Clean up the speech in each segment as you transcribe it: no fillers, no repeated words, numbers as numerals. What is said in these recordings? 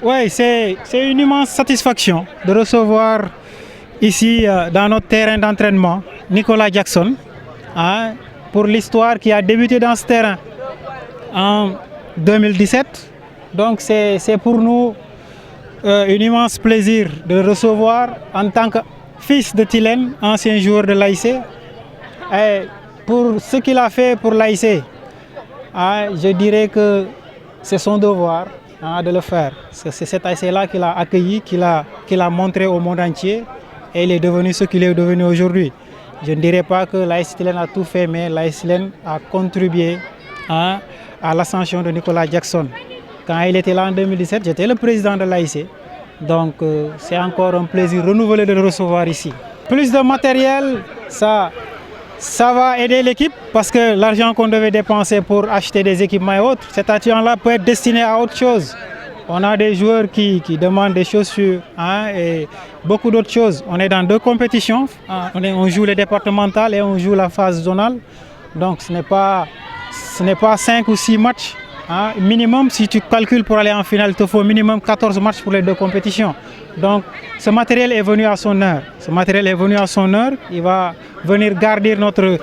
Oui, c'est une immense satisfaction de recevoir ici dans notre terrain d'entraînement Nicolas Jackson, hein, pour l'histoire qui a débuté dans ce terrain en 2017. Donc c'est pour nous un immense plaisir de le recevoir en tant que fils de Tilène, ancien joueur de l'AIC. Et pour ce qu'il a fait pour l'AIC, je dirais que c'est son devoir de le faire. C'est cet AIC-là qu'il a accueilli, qu'il a montré au monde entier, et il est devenu ce qu'il est devenu aujourd'hui. Je ne dirais pas que l'AIC Tilène a tout fait, mais l'AIC Tilène a contribué à l'ascension de Nicolas Jackson. Quand il était là en 2017, j'étais le président de l'AIC. Donc c'est encore un plaisir renouvelé de le recevoir ici. Plus de matériel, ça va aider l'équipe parce que l'argent qu'on devait dépenser pour acheter des équipements et autres, cet argent-là peut être destiné à autre chose. On a des joueurs qui demandent des chaussures et beaucoup d'autres choses. On est dans 2 compétitions. On joue les départementales et on joue la phase zonale. Donc ce n'est pas 5 ou 6 matchs. Minimum, si tu calcules pour aller en finale, il te faut minimum 14 matchs pour les 2 compétitions. Donc ce matériel est venu à son heure. Ce matériel est venu à son heure. Il va venir garnir notre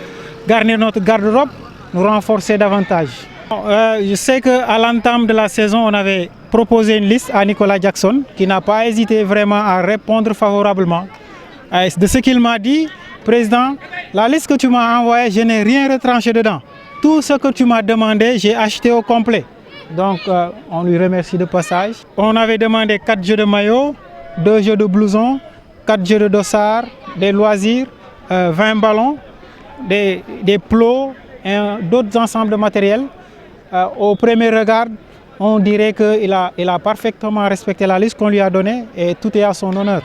garde-robe, nous renforcer davantage. Je sais qu'à l'entame de la saison, on avait proposé une liste à Nicolas Jackson qui n'a pas hésité vraiment à répondre favorablement. De ce qu'il m'a dit, président, la liste que tu m'as envoyée, je n'ai rien retranché dedans. Tout ce que tu m'as demandé, j'ai acheté au complet. Donc on lui remercie de passage. On avait demandé 4 jeux de maillot, 2 jeux de blouson, 4 jeux de dossard, des loisirs, 20 ballons, des plots et d'autres ensembles de matériel. Au premier regard, on dirait qu'il a parfaitement respecté la liste qu'on lui a donnée et tout est à son honneur.